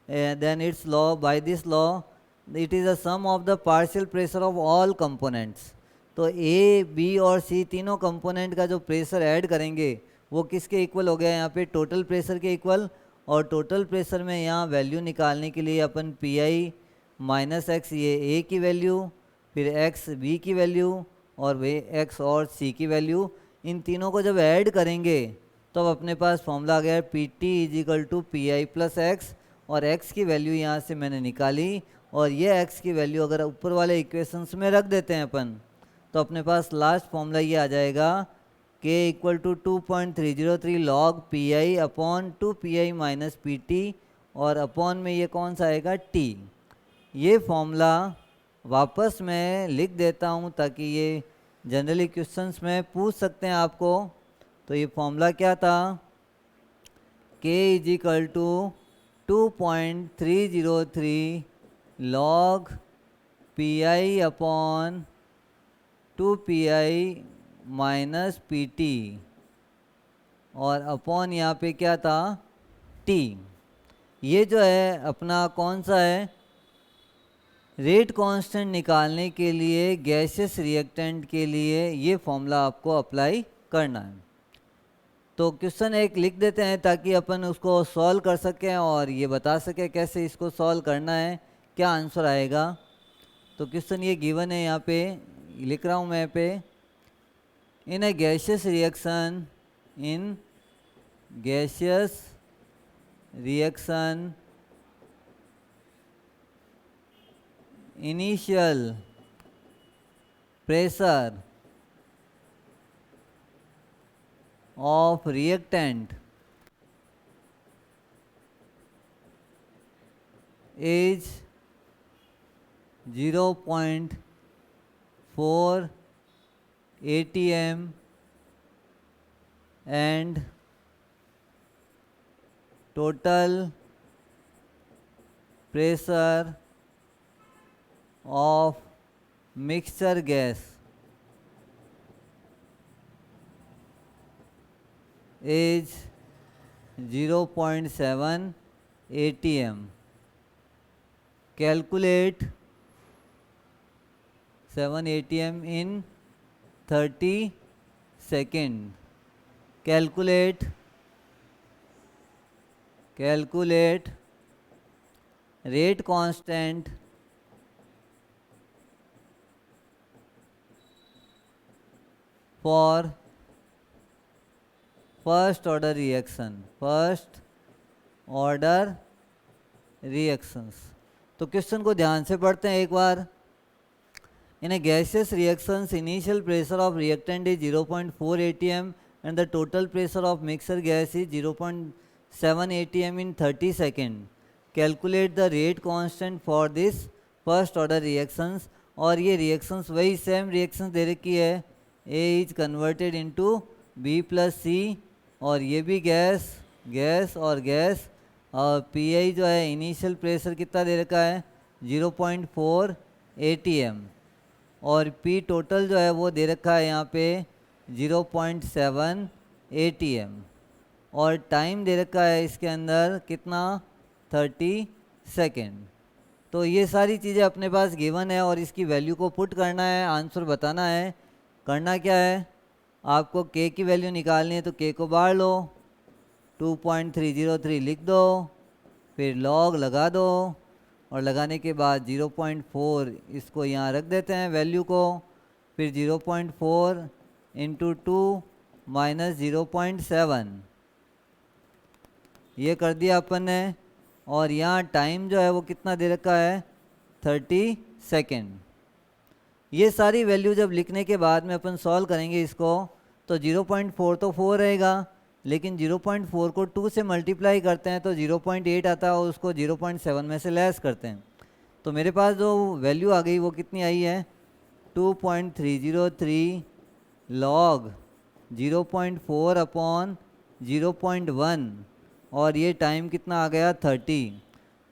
then it's law, by this law it is a sum of the partial pressure of all components. तो ए बी और सी तीनों कंपोनेंट का जो प्रेशर ऐड करेंगे वो किसके इक्वल हो गया, यहाँ पे टोटल प्रेशर के इक्वल। और टोटल प्रेशर में यहाँ वैल्यू निकालने के लिए अपन पी आई माइनस एक्स, ये ए की वैल्यू, फिर एक्स बी की वैल्यू, और वे एक्स और सी की वैल्यू, इन तीनों को जब ऐड करेंगे तो अब अपने पास फॉर्मूला आ गया P T is equal to P I plus x, और एक्स की वैल्यू यहाँ से मैंने निकाली, और ये एक्स की वैल्यू अगर ऊपर वाले इक्वेशंस में रख देते हैं अपन, तो अपने पास लास्ट फॉर्मूला ये आ जाएगा k equal to 2.303 log P I upon 2 PI minus P T, और अपॉन में ये कौन सा आएगा, t। ये फॉर्मूला वापस मैं लिख देता हूँ ताकि ये जनरली क्वेश्चंस में पूछ सकते हैं आपको। तो ये फॉर्मूला क्या था, k is equal to 2.303 log P I upon 2 PI minus P T, और अपॉन यहाँ पे क्या था, t। ये जो है अपना कौन सा है, रेट कांस्टेंट निकालने के लिए गैसियस रिएक्टेंट के लिए ये फॉर्मूला आपको अप्लाई करना है। तो क्वेश्चन एक लिख देते हैं ताकि अपन उसको सॉल्व कर सकें और ये बता सकें कैसे इसको सॉल्व करना है, क्या आंसर आएगा। तो क्वेश्चन ये गिवन है, यहाँ पे लिख रहा हूँ मैं पे, in a gaseous reaction, in gaseous reaction initial pressure of reactant is 0.3 4 atm and total pressure of mixture gas is 0.7 atm. Calculate 7 atm in 30 seconds. Calculate rate constant for first order reactions. तो क्वेश्चन को ध्यान से पढ़ते हैं एक बार. In a gaseous reactions, initial pressure of reactant is 0.4 atm and the total pressure of mixture gas is 0.7 atm in 30 seconds. Calculate the rate constant for this first order reactions. और ये reactions वही same reactions दे रखी है. A is converted into B plus C और ये भी गैस और Pi जो है इनिशियल प्रेशर कितना दे रखा है 0.4 atm और P टोटल जो है वो दे रखा है यहाँ पे 0.7 atm और टाइम दे रखा है इसके अंदर कितना 30 सेकेंड. तो ये सारी चीज़ें अपने पास गिवन है और इसकी वैल्यू को पुट करना है, आंसर बताना है. करना क्या है, आपको k की वैल्यू निकालनी है तो k को बाहर लो, 2.303 लिख दो, फिर log लगा दो और लगाने के बाद 0.4 इसको यहाँ रख देते हैं वैल्यू को, फिर 0.4 इंटू 2 माइनस 0.7 ये कर दिया अपन ने. और यहाँ टाइम जो है वो कितना दे रखा है 30 सेकेंड. ये सारी वैल्यू जब लिखने के बाद में अपन सॉल्व करेंगे इसको तो 0.4 तो 4 रहेगा, लेकिन 0.4 को 2 से मल्टीप्लाई करते हैं तो 0.8 आता है और उसको 0.7 में से लेस करते हैं. तो मेरे पास जो वैल्यू आ गई वो कितनी आई है 2.303 लॉग 0.4 अपॉन 0.1 और ये टाइम कितना आ गया 30.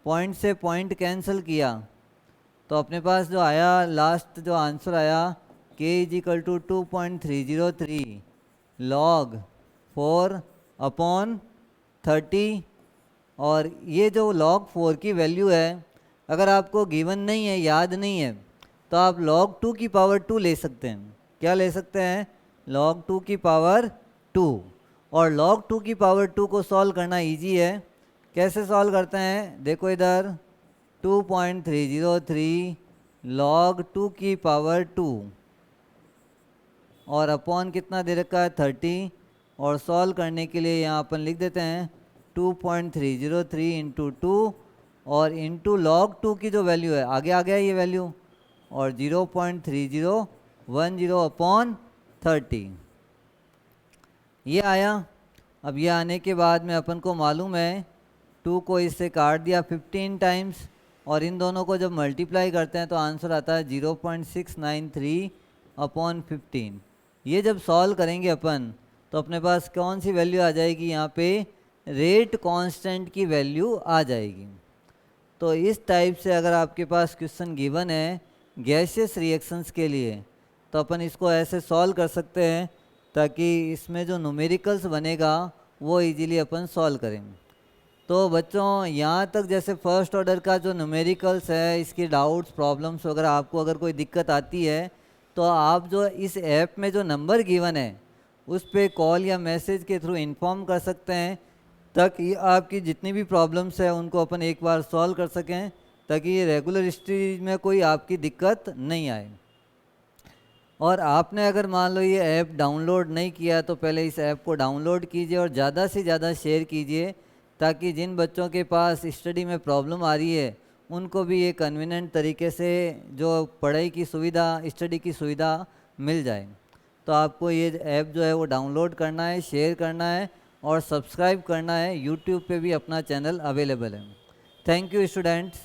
पॉइंट से पॉइंट कैंसिल किया तो अपने पास जो आया लास्ट जो आंसर आया k is equal to 2.303 log 4 upon 30. और ये जो log 4 की वैल्यू है अगर आपको गिवन नहीं है, याद नहीं है, तो आप log 2 की पावर 2 ले सकते हैं. क्या ले सकते हैं log 2 की पावर 2. और log 2 की पावर 2 को सॉल्व करना इजी है. कैसे सॉल्व करते हैं देखो इधर 2.303 log 2 की पावर 2 और अपॉन कितना दे रखा है 30 और सॉल्व करने के लिए यहाँ अपन लिख देते हैं 2.303 इंटू 2 और इंटू log 2 की जो वैल्यू है आगे आ गया ये वैल्यू और 0.3010 अपॉन 30 ये आया. अब ये आने के बाद में अपन को मालूम है 2 को इससे काट दिया 15 टाइम्स और इन दोनों को जब मल्टीप्लाई करते हैं तो आंसर आता है 0.693 अपॉन 15. ये जब सॉल्व करेंगे अपन तो अपने पास कौन सी वैल्यू आ जाएगी यहाँ पे रेट कांस्टेंट की वैल्यू आ जाएगी. तो इस टाइप से अगर आपके पास क्वेश्चन गिवन है गैसियस रिएक्शंस के लिए तो अपन इसको ऐसे सॉल्व कर सकते हैं ताकि इसमें जो न्यूमेरिकल्स बनेगा वो इजीली अपन सॉल्व करें. तो बच्चों यहाँ तक जैसे फर्स्ट ऑर्डर का जो न्यूमेरिकल्स है इसके डाउट्स प्रॉब्लम्स वगैरह आपको अगर कोई दिक्कत आती है तो आप जो इस ऐप में जो नंबर गिवन है उस पर कॉल या मैसेज के थ्रू इन्फॉर्म कर सकते हैं ताकि आपकी जितनी भी प्रॉब्लम्स है उनको अपन एक बार सॉल्व कर सकें ताकि ये रेगुलर हिस्ट्री में कोई आपकी दिक्कत नहीं आए. और आपने अगर मान लो ये ऐप डाउनलोड नहीं किया तो पहले इस ऐप को डाउनलोड कीजिए और ज़्यादा से ज़्यादा शेयर कीजिए ताकि जिन बच्चों के पास स्टडी में प्रॉब्लम आ रही है उनको भी ये कन्वीनियंट तरीके से जो पढ़ाई की सुविधा स्टडी की सुविधा मिल जाए. तो आपको ये ऐप जो है वो डाउनलोड करना है, शेयर करना है और सब्सक्राइब करना है. यूट्यूब पे भी अपना चैनल अवेलेबल है. Thank you students.